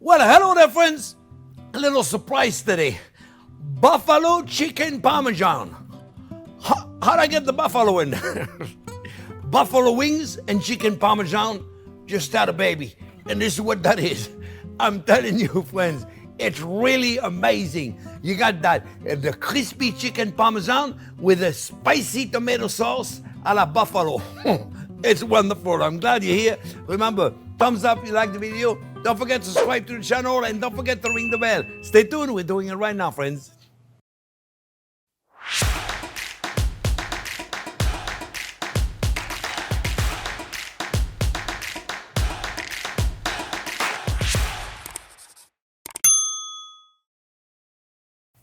Well, hello there, friends. A little surprise today. Buffalo chicken parmesan. How'd I get the buffalo in there? Buffalo wings and chicken parmesan just had a baby. And this is what that is. I'm telling you, friends, it's really amazing. You got that, the crispy chicken parmesan with a spicy tomato sauce a la buffalo. It's wonderful. I'm glad you're here. Remember, thumbs up if you like the video. Don't forget to subscribe to the channel and don't forget to ring the bell. Stay tuned. We're doing it right now, friends.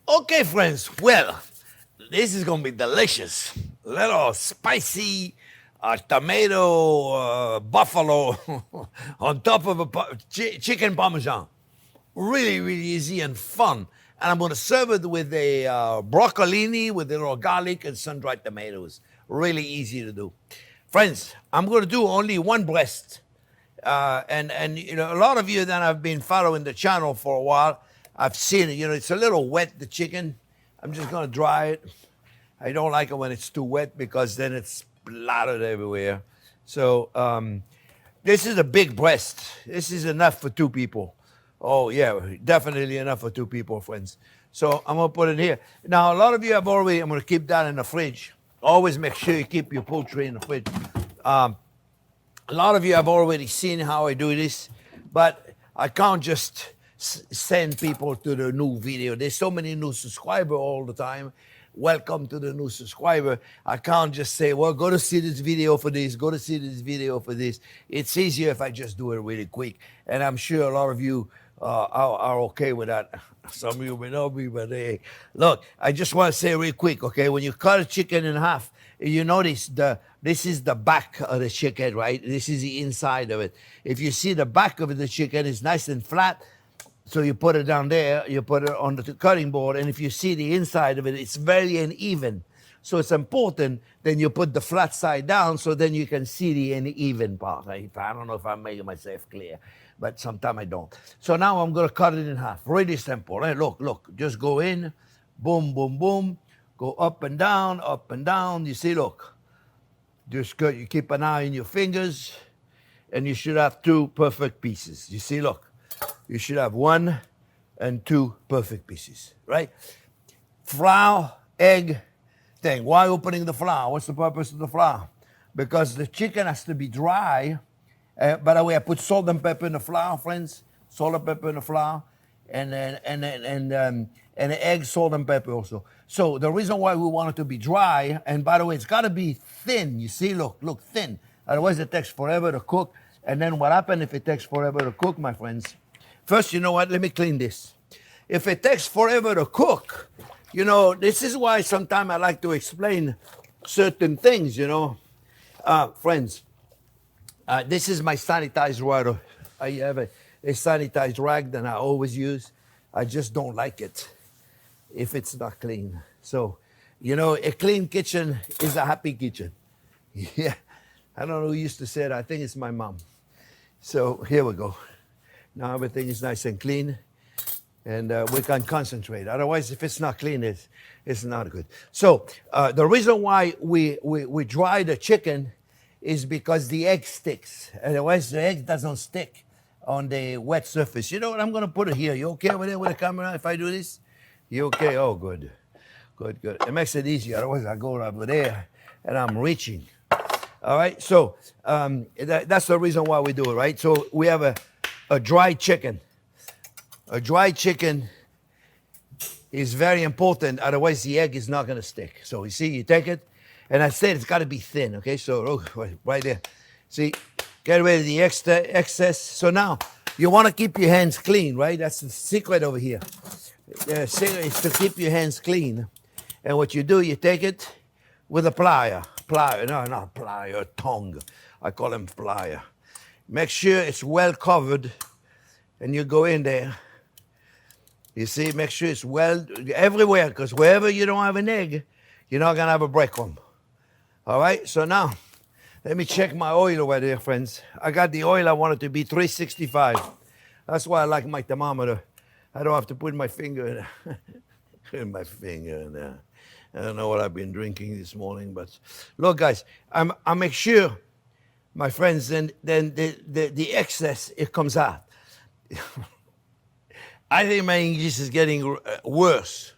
Okay, friends, well, this is going to be delicious. A little spicy tomato buffalo on top of a chicken parmesan. Really, really easy and fun. And I'm going to serve it with a broccolini with a little garlic and sun-dried tomatoes. Really easy to do. Friends, I'm going to do only one breast. And you know, a lot of you that have been following the channel for a while, I've seen it, you know, it's a little wet, the chicken. I'm just going to dry it. I don't like it when it's too wet because then it's splattered everywhere. So this is a big breast. This is enough for 2 people. Oh, yeah, definitely enough for 2 people, friends. So I'm going to put it here. Now, a lot of you have already, I'm going to keep that in the fridge. Always make sure you keep your poultry in the fridge. A lot of you have already seen how I do this, but I can't just send people to the new video. There's so many new subscribers all the time. Welcome to the new subscriber. I can't just say, well, go to see this video for this, go to see this video for this. It's easier if I just do it really quick. And I'm sure a lot of you are okay with that. Some of you may not be, but hey, look, I just want to say real quick, okay? When you cut a chicken in half, you notice this is the back of the chicken, right? This is the inside of it. If you see the back of the chicken is nice and flat, so you put it down there, you put it on the cutting board, and if you see the inside of it, it's very uneven. So it's important then you put the flat side down so then you can see the uneven part. I don't know if I'm making myself clear, but sometimes I don't. So now I'm going to cut it in half. Really simple. Right? Look, just go in, boom, boom, boom, go up and down, up and down. You see, look, just go, you keep an eye on your fingers, and you should have 2 perfect pieces. You see, look. You should have 1 and 2 perfect pieces, right? Flour, egg, thing. Why opening the flour? What's the purpose of the flour? Because the chicken has to be dry. By the way, I put salt and pepper in the flour, friends. Salt and pepper in the flour, and egg, salt and pepper also. So the reason why we want it to be dry, and by the way, it's got to be thin. You see, look, thin. Otherwise, it takes forever to cook. And then what happens if it takes forever to cook, my friends? First, you know what? Let me clean this. If it takes forever to cook, you know, this is why sometimes I like to explain certain things, you know. Friends, this is my sanitized water. I have a sanitized rag that I always use. I just don't like it if it's not clean. So, you know, a clean kitchen is a happy kitchen. Yeah. I don't know who used to say that. I think it's my mom. So here we go. Now everything is nice and clean, and we can concentrate. Otherwise, if it's not clean, it's not good. So the reason why we dry the chicken is because the egg sticks. Otherwise, the egg doesn't stick on the wet surface. You know what? I'm going to put it here. You okay over there with the camera if I do this? You okay? Oh, good. It makes it easier. Otherwise, I go over there, and I'm reaching. All right, so that's the reason why we do it, right? So we have a dry chicken. A dry chicken is very important, otherwise the egg is not going to stick. So you see, you take it, and I said it's got to be thin, okay? So look, right there. See, get rid of the excess. So now, you want to keep your hands clean, right? That's the secret over here. The secret is to keep your hands clean. And what you do, you take it with a plier. No, not plier, tongue. I call them plier. Make sure it's well covered, and you go in there. You see, make sure it's well everywhere, because wherever you don't have an egg, you're not gonna have a breadcrumb. All right, so now, let me check my oil over there, friends. I got the oil, I want it to be 365. That's why I like my thermometer. I don't have to put my finger in my finger in there. I don't know what I've been drinking this morning, but look, guys, I make sure, my friends, then the excess, it comes out. I think my English is getting worse.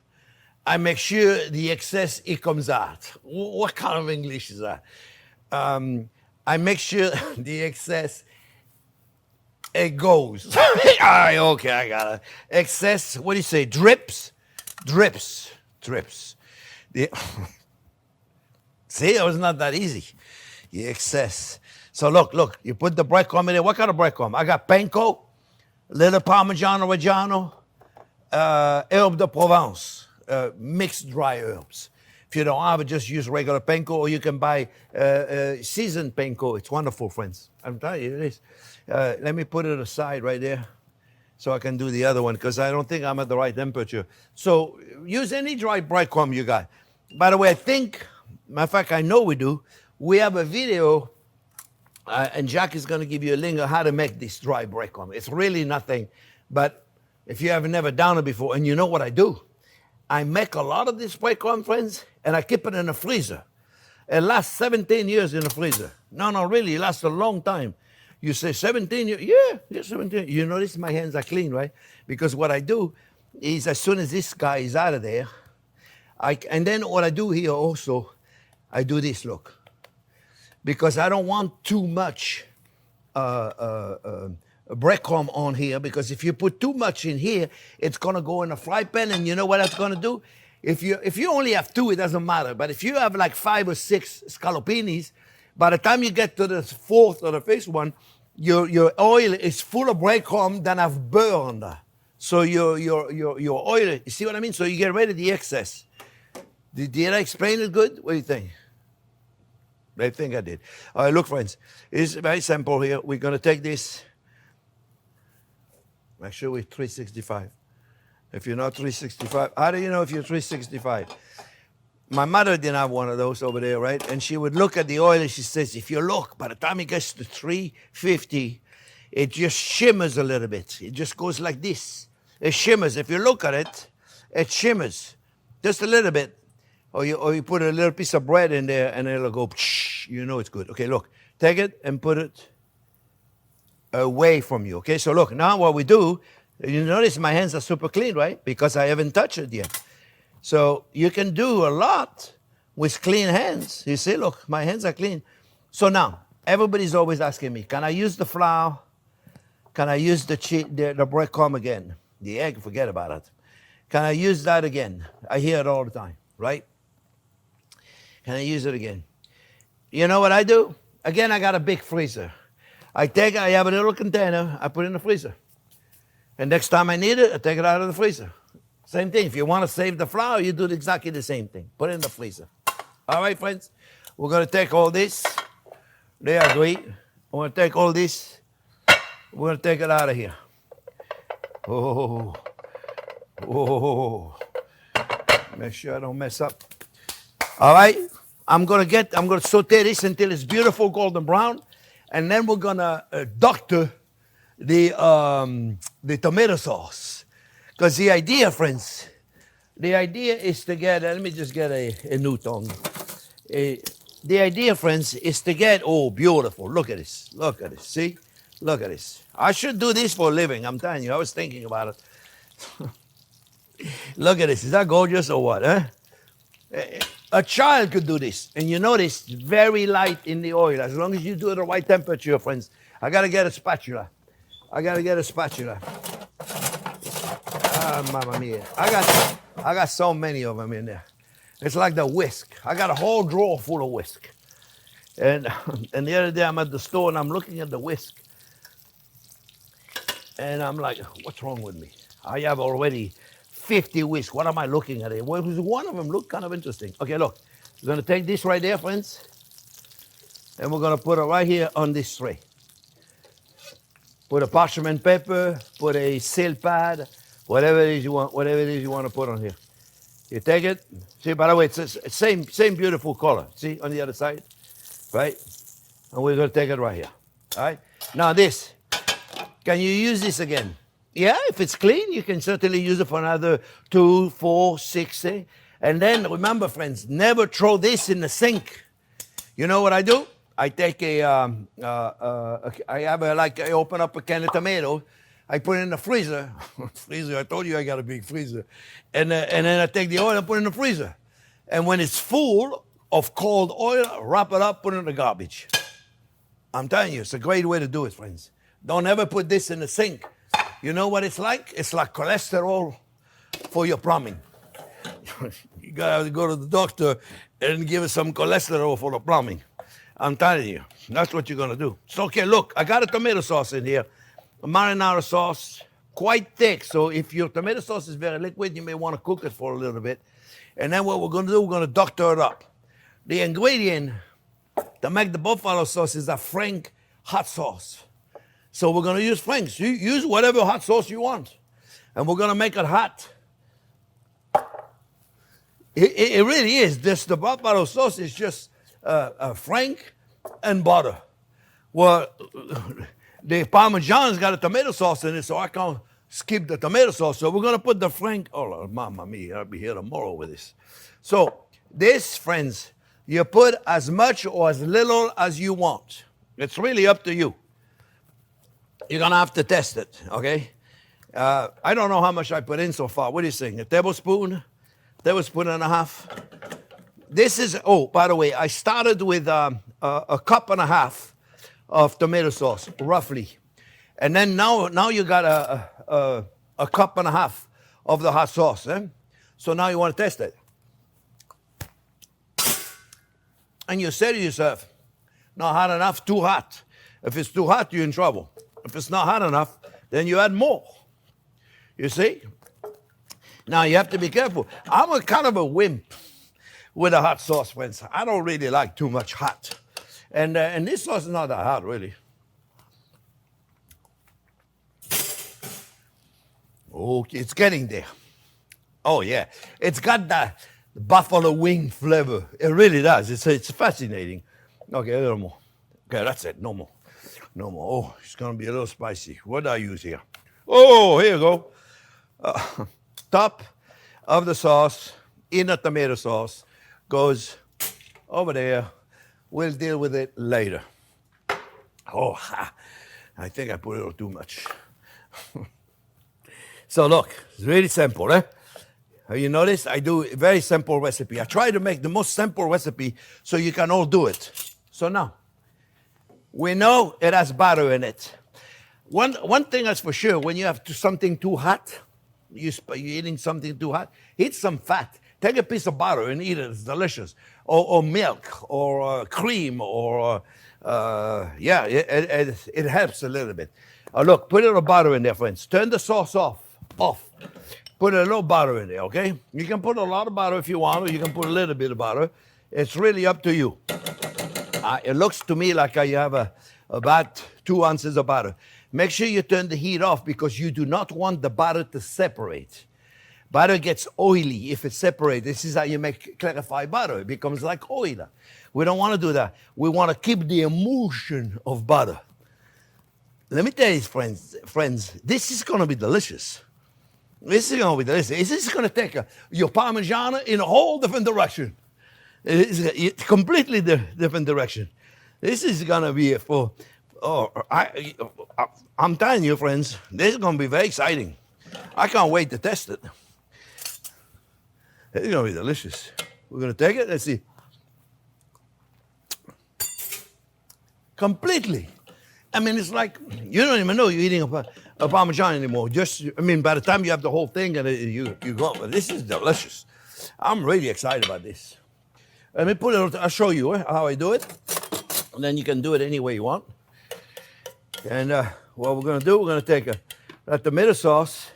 I make sure the excess, it comes out. What kind of English is that? I make sure the excess, it goes. All right, okay, I got it. Excess, what do you say? Drips? Drips. See, it was not that easy. The excess. So look, you put the breadcrumb in there. What kind of breadcrumb? I got panko, little Parmigiano Reggiano, herbe de Provence, mixed dry herbs. If you don't have it, just use regular panko, or you can buy seasoned panko. It's wonderful, friends. I'm telling you, it is. Let me put it aside right there so I can do the other one, because I don't think I'm at the right temperature. So use any dry breadcrumb you got. By the way, I think, matter of fact, I know we do. We have a video, and Jack is going to give you a link on how to make this dry breadcrumb. It's really nothing, but if you have never done it before, and you know what I do, I make a lot of this breadcrumb, friends, and I keep it in the freezer. It lasts 17 years in the freezer. No, really, it lasts a long time. You say 17 years? Yeah, 17. You notice my hands are clean, right? Because what I do is, as soon as this guy is out of there, and then what I do here also, I do this, look. Because I don't want too much breadcrumb on here, because if you put too much in here, it's gonna go in a fry pan, and you know what that's gonna do? If you only have 2, it doesn't matter. But if you have like 5 or 6 scallopinis, by the time you get to the 4th or the 5th one, your oil is full of breadcrumb that have burned. So your oil, you see what I mean? So you get rid of the excess. Did I explain it good? What do you think? I think I did. All right, look, friends, it's very simple here. We're going to take this. Make sure we're 365. If you're not 365, how do you know if you're 365? My mother didn't have one of those over there, right? And she would look at the oil and she says, if you look, by the time it gets to 350, it just shimmers a little bit. It just goes like this. It shimmers. If you look at it, it shimmers just a little bit. Or you put a little piece of bread in there and it'll go, you know it's good. Okay, look, take it and put it away from you. Okay, so look, now what we do, you notice my hands are super clean, right? Because I haven't touched it yet. So you can do a lot with clean hands. You see, look, my hands are clean. So now, everybody's always asking me, can I use the flour? Can I use the breadcrumb again? The egg, forget about it. Can I use that again? I hear it all the time, right? Can I use it again? You know what I do? Again, I got a big freezer. I have a little container, I put it in the freezer. And next time I need it, I take it out of the freezer. Same thing. If you want to save the flour, you do exactly the same thing. Put it in the freezer. All right, friends? We're going to take all this. They agree. We're going to take all this. We're going to take it out of here. Oh. Make sure I don't mess up. All right? I'm going to saute this until it's beautiful golden brown. And then we're going to doctor the tomato sauce. Because the idea, friends, the idea is to get, let me just get a new tongue. The idea, friends, is to get, oh, beautiful. Look at this. Look at this. See? Look at this. I should do this for a living. I'm telling you. I was thinking about it. Look at this. Is that gorgeous or what? Huh? A child could do this. And you notice, very light in the oil. As long as you do it at the right temperature, friends. I got to get a spatula. Mamma mia. I got so many of them in there. It's like the whisk. I got a whole drawer full of whisk. And the other day I'm at the store and I'm looking at the whisk. And I'm like, what's wrong with me? I have already 50 whisk. What am I looking at? Well, one of them looked kind of interesting. Okay, look. We're going to take this right there, friends. And we're going to put it right here on this tray. Put a parchment paper, put a seal pad, whatever it is you want to put on here. You take it. See, by the way, it's the same beautiful color. See, on the other side, right? And we're going to take it right here. All right? Now this, Can you use this again? Yeah, if it's clean, you can certainly use it for another 2, 4, 6. And then remember, friends, never throw this in the sink. You know what I do? I take I open up a can of tomato, I put it in the freezer. Freezer, I told you I got a big freezer. And then I take the oil and put it in the freezer. And when it's full of cold oil, wrap it up, put it in the garbage. I'm telling you, it's a great way to do it, friends. Don't ever put this in the sink. You know what it's like? It's like cholesterol for your plumbing. You gotta go to the doctor and give us some cholesterol for the plumbing. I'm telling you, that's what you're gonna do. So, okay, look, I got a tomato sauce in here, a marinara sauce, quite thick. So if your tomato sauce is very liquid, you may want to cook it for a little bit. And then what we're gonna do, we're gonna doctor it up. The ingredient to make the buffalo sauce is a Frank hot sauce. So we're going to use Frank's. You use whatever hot sauce you want. And we're going to make it hot. It really is. The buffalo sauce is just Frank and butter. Well, the Parmesan's got a tomato sauce in it, so I can't skip the tomato sauce. So we're going to put the Frank. Oh, mamma mia, I'll be here tomorrow with this. So this, friends, you put as much or as little as you want. It's really up to you. You're going to have to test it, okay? I don't know how much I put in so far. What do you think? A tablespoon? Tablespoon and a half? This is, oh, by the way, I started with a cup and a half of tomato sauce, roughly. And then now you got a cup and a half of the hot sauce. So now you want to test it. And you say to yourself, not hot enough, too hot. If it's too hot, you're in trouble. If it's not hot enough, then you add more. You see? Now you have to be careful. I'm a kind of a wimp with a hot sauce, friends. I don't really like too much hot. And this sauce is not that hot, really. Okay, it's getting there. Oh, yeah. It's got that buffalo wing flavor. It really does. It's fascinating. Okay, a little more. Okay, that's it. No more. No more. Oh, it's going to be a little spicy. What do I use here? Oh, here you go. Top of the sauce in the tomato sauce goes over there. We'll deal with it later. Oh, I think I put a little too much. So look, it's really simple, eh? Have you noticed? I do a very simple recipe. I try to make the most simple recipe so you can all do it. So now, we know it has butter in it. One thing that's for sure, when you have something too hot, you're eating something too hot, eat some fat. Take a piece of butter and eat it. It's delicious. Or milk, or cream, or, it helps a little bit. Look, put a little butter in there, friends. Turn the sauce off. Put a little butter in there, okay? You can put a lot of butter if you want, or you can put a little bit of butter. It's really up to you. It looks to me like you have about 2 ounces of butter. Make sure you turn the heat off because you do not want the butter to separate. Butter gets oily if it separates. This is how you make clarified butter. It becomes like oil. We don't want to do that. We want to keep the emulsion of butter. Let me tell you, friends, this is going to be delicious. This is going to be delicious. This is going to take your Parmesan in a whole different direction. It's a completely different direction. This is going to be I'm telling you, friends, this is going to be very exciting. I can't wait to test it. It's going to be delicious. We're going to take it. Let's see. Completely. I mean, it's like, you don't even know you're eating a Parmesan anymore. By the time you have the whole thing, and you go, but this is delicious. I'm really excited about this. Let me put it, I'll show you how I do it. And then you can do it any way you want. And what we're going to do, we're going to take a tomato sauce,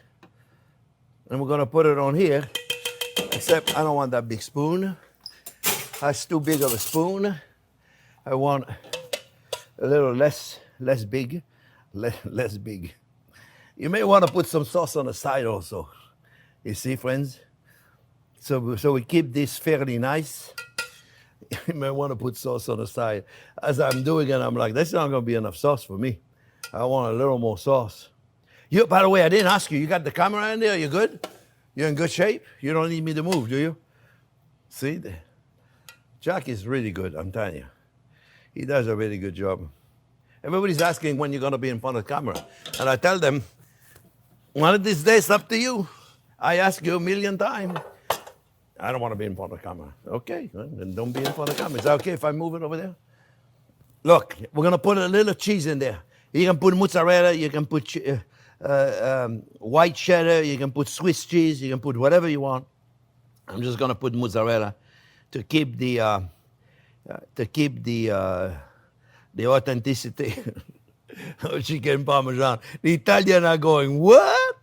and we're going to put it on here. Except I don't want that big spoon. That's too big of a spoon. I want a little less big. Less big. You may want to put some sauce on the side also. You see, friends? So we keep this fairly nice. You may want to put sauce on the side. As I'm doing it, I'm like, that's not going to be enough sauce for me. I want a little more sauce. You, by the way, I didn't ask you. You got the camera in there? You good? You're in good shape? You don't need me to move, do you? See? Jack is really good, I'm telling you. He does a really good job. Everybody's asking when you're going to be in front of the camera. And I tell them, one of these days, up to you. I ask you a million times. I don't want to be in front of the camera. Okay, then don't be in front of the camera. Is that okay if I move it over there? Look, we're going to put a little cheese in there. You can put mozzarella, you can put white cheddar, you can put Swiss cheese, you can put whatever you want. I'm just going to put mozzarella to keep the authenticity of chicken parmesan. The Italians are going, what?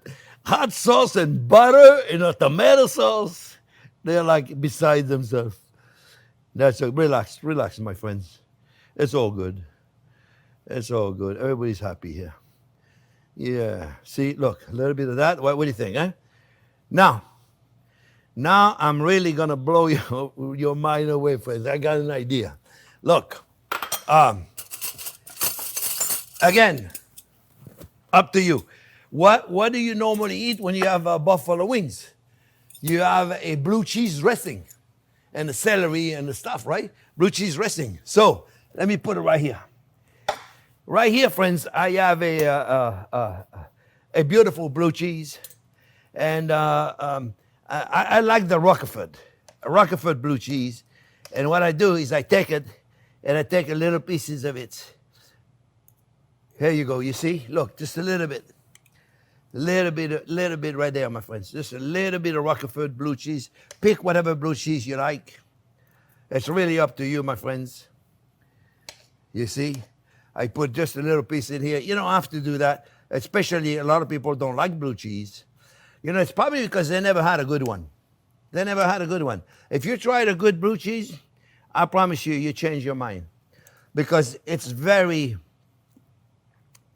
Hot sauce and butter in a tomato sauce? They're like beside themselves. That's a relax, my friends. It's all good. It's all good. Everybody's happy here. Yeah. See, look, a little bit of that. What do you think, eh? Now I'm really gonna blow your mind away, friends. I got an idea. Look, again, up to you. What do you normally eat when you have buffalo wings? You have a blue cheese dressing and the celery and the stuff, right? Blue cheese dressing. So let me put it right here. Right here, friends, I have a beautiful blue cheese, and I like the Roquefort blue cheese. And what I do is I take it, and I take a little pieces of it. Here you go. You see? Look, just a little bit. Little bit right there, my friends. Just a little bit of Roquefort blue cheese. Pick whatever blue cheese you like. It's really up to you, my friends. You see? I put just a little piece in here. You don't have to do that, especially a lot of people don't like blue cheese. You know, it's probably because they never had a good one. They never had a good one. If you tried a good blue cheese, I promise you, you change your mind. Because it's very,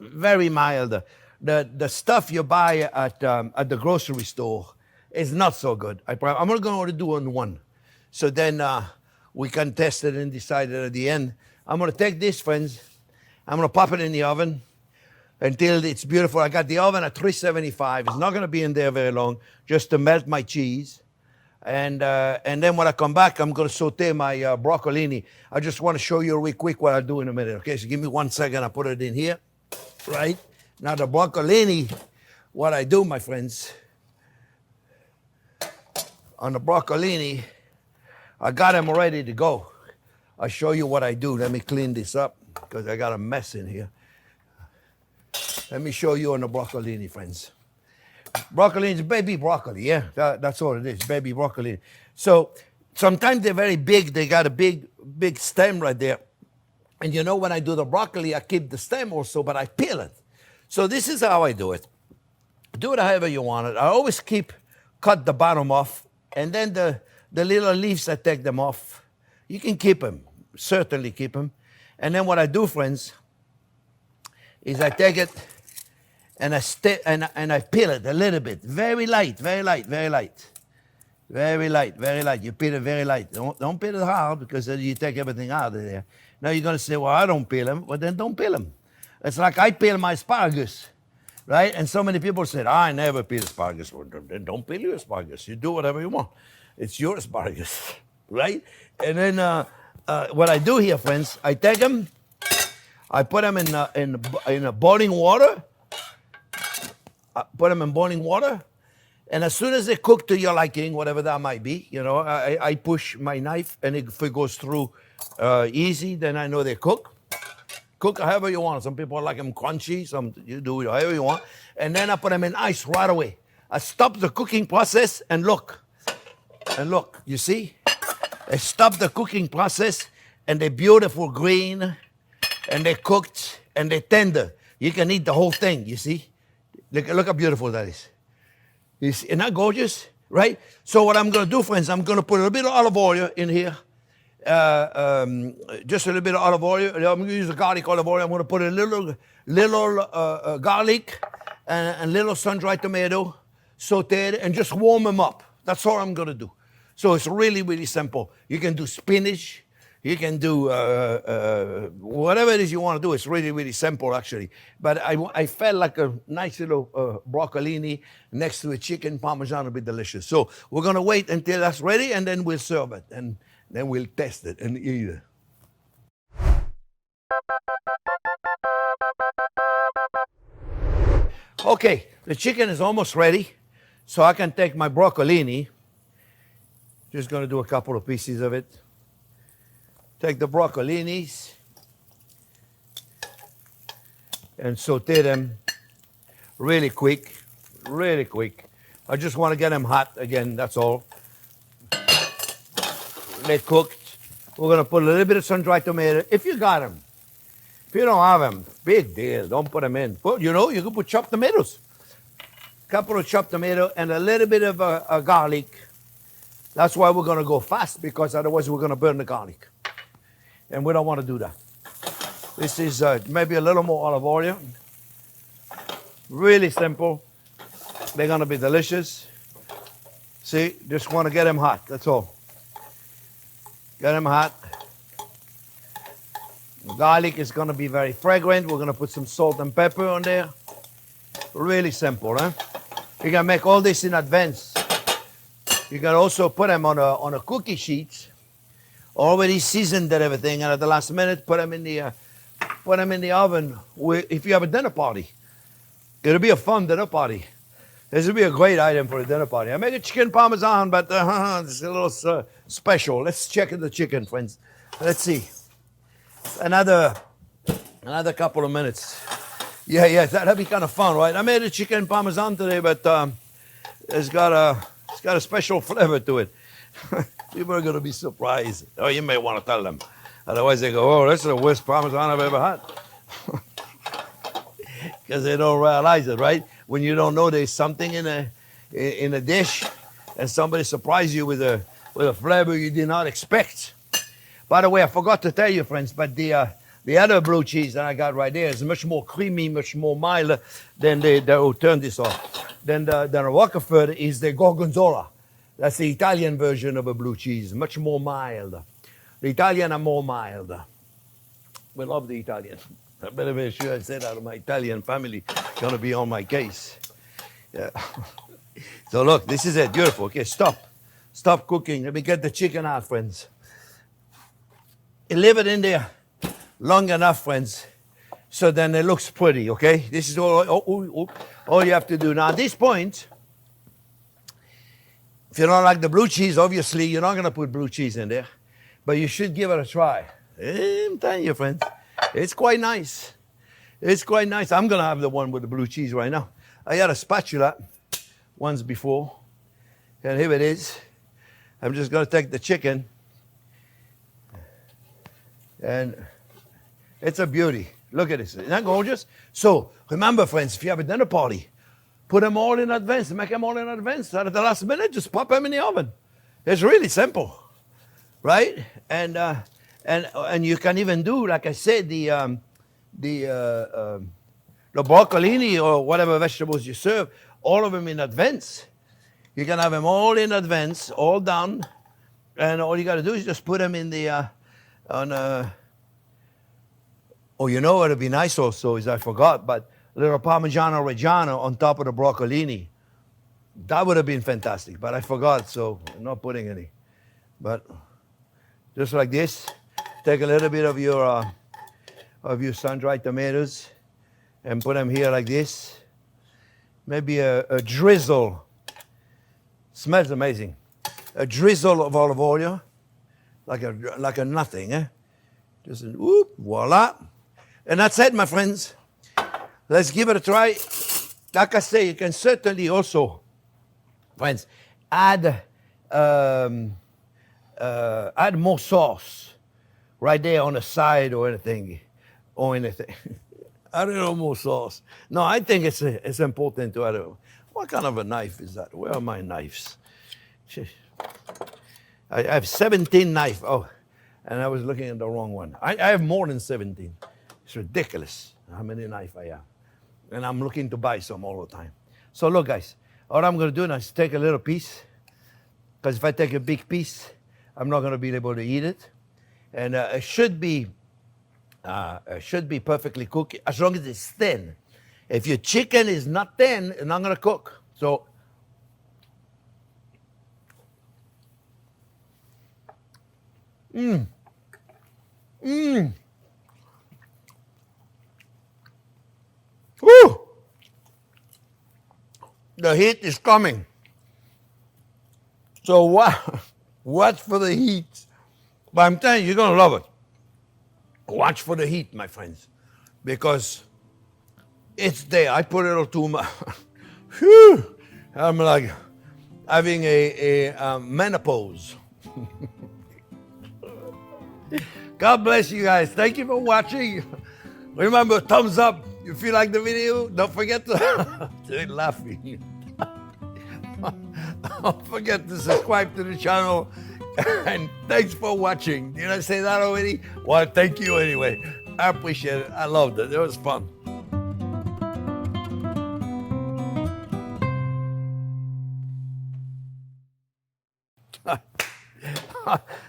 very mild. The stuff you buy at the grocery store is not so good. I'm not going to do one. So then we can test it and decide it at the end. I'm going to take this, friends. I'm going to pop it in the oven until it's beautiful. I got the oven at 375. It's not going to be in there very long, just to melt my cheese. And then when I come back, I'm going to saute my broccolini. I just want to show you real quick what I'll do in a minute. Okay, so give me 1 second. I'll put it in here, right? Now the broccolini, what I do, my friends, on the broccolini, I got them ready to go. I'll show you what I do. Let me clean this up because I got a mess in here. Let me show you on the broccolini, friends. Broccolini is baby broccoli, yeah? That's all it is, baby broccoli. So sometimes they're very big. They got a big stem right there. And you know, when I do the broccoli, I keep the stem also, but I peel it. So this is how I do it. Do it however you want it. I always cut the bottom off, and then the little leaves, I take them off. You can keep them, certainly keep them. And then what I do, friends, is I take it and I peel it a little bit, very light. You peel it very light. Don't peel it hard because then you take everything out of there. Now you're going to say, well, I don't peel them. Well, then don't peel them. It's like I peel my asparagus, right? And so many people said, I never peel asparagus. Well, then don't peel your asparagus. You do whatever you want. It's your asparagus, right? And then what I do here, friends, I take them, I put them in boiling water. Put them in boiling water. And as soon as they cook to your liking, whatever that might be, you know, I push my knife, and if it goes through easy, then I know they cook. Cook however you want. Some people like them crunchy, some you do it however you want. And then I put them in ice right away. I stop the cooking process and look. And look, you see? I stop the cooking process, and they're beautiful green, and they're cooked, and they're tender. You can eat the whole thing, you see? Look how beautiful that is. Isn't that gorgeous? Right? So what I'm going to do, friends, I'm going to put a little bit of olive oil in here. Just a little bit of olive oil. I'm going to use the garlic olive oil. I'm going to put a little garlic and little sun-dried tomato, sauteed, and just warm them up. That's all I'm going to do. So it's really, really simple. You can do spinach. You can do whatever it is you want to do. It's really, really simple, actually. But I felt like a nice little broccolini next to a chicken parmesan would be delicious. So we're going to wait until that's ready, and then we'll serve it. And then we'll test it and eat it. Okay, the chicken is almost ready. So I can take my broccolini. Just going to do a couple of pieces of it. Take the broccolinis and saute them really quick, really quick. I just want to get them hot again, that's all. They're cooked. We're going to put a little bit of sun-dried tomato, if you got them. If you don't have them, big deal, don't put them in. But you know, you can put chopped tomatoes. A couple of chopped tomato and a little bit of garlic. That's why we're going to go fast, because otherwise we're going to burn the garlic. And we don't want to do that. This is maybe a little more olive oil. Really simple. They're going to be delicious. See, just want to get them hot, that's all. Get them hot. The garlic is going to be very fragrant. We're going to put some salt and pepper on there. Really simple, huh? You can make all this in advance. You can also put them on a cookie sheet, already seasoned and everything, and at the last minute put them in the oven. If you have a dinner party, it'll be a fun dinner party. This would be a great item for a dinner party. I make a chicken parmesan, but it's a little special. Let's check the chicken, friends. Let's see. Another couple of minutes. Yeah, that'd be kind of fun, right? I made a chicken parmesan today, but it's got a special flavor to it. People are going to be surprised. Oh, you may want to tell them. Otherwise, they go, oh, that's the worst parmesan I've ever had. Because they don't realize it, right? When you don't know there's something in a dish, and somebody surprises you with a flavor you did not expect. By the way, I forgot to tell you, friends, but the other blue cheese that I got right there is much more creamy, much more milder than turn this off. Then the Roquefort is the Gorgonzola. That's the Italian version of a blue cheese, much more mild. The Italian are more mild. We love the Italian. I better make sure I say that to my Italian family. Gonna be on my case. Yeah. So look, this is it, beautiful. Okay, stop cooking. Let me get the chicken out, friends. And leave it in there long enough, friends, so then it looks pretty, okay? This is all you have to do. Now, at this point, if you don't like the blue cheese, obviously, you're not going to put blue cheese in there, but you should give it a try. I'm telling you, friends, it's quite nice. It's quite nice. I'm going to have the one with the blue cheese right now. I had a spatula once before, and here it is. I'm just going to take the chicken, and it's a beauty. Look at this. Isn't that gorgeous? So remember, friends, if you have a dinner party, put them all in advance. Make them all in advance. At the last minute, just pop them in the oven. It's really simple, right? And you can even do, like I said, the broccolini or whatever vegetables you serve, all of them in advance. You can have them all in advance, all done, and all you got to do is just put them in the oh, you know what would be nice also is I forgot, but a little Parmigiano Reggiano on top of the broccolini. That would have been fantastic, but I forgot, so I'm not putting any. But just like this, take a little bit of your sun-dried tomatoes and put them here like this. Maybe a drizzle. Smells amazing. A drizzle of olive oil, like a nothing, eh? Just whoop, voila. And that's it, my friends. Let's give it a try. Like I say, you can certainly also, friends, add more sauce right there on the side or anything. I don't know, more sauce. No, I think it's important to add. What kind of a knife is that? Where are my knives? I have 17 knives. Oh, and I was looking at the wrong one. I have more than 17. It's ridiculous how many knives I have. And I'm looking to buy some all the time. So look, guys, what I'm going to do now is take a little piece, because if I take a big piece, I'm not going to be able to eat it. And it should be perfectly cooked as long as it's thin. If your chicken is not thin, it's not going to cook. So, whoo, the heat is coming. So watch for the heat. But I'm telling you, you're going to love it. Watch for the heat, my friends, because it's there. I put it on too much. Whew, I'm like having a menopause. God bless you guys. Thank you for watching. Remember, thumbs up if you like the video. Don't forget to they're laughing. Don't forget to subscribe to the channel. And thanks for watching. Did I say that already? Well, thank you anyway. I appreciate it. I loved it. It was fun.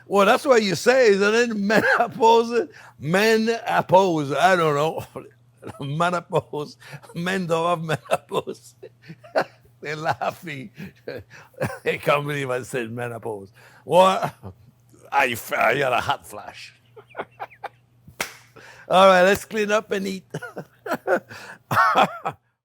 Well, that's what you say, isn't it? Menopause? Menopause. I don't know. Menopause. Men don't have menopause. They're laughing. I can't believe I said menopause. What? I got a hot flash. All right, let's clean up and eat.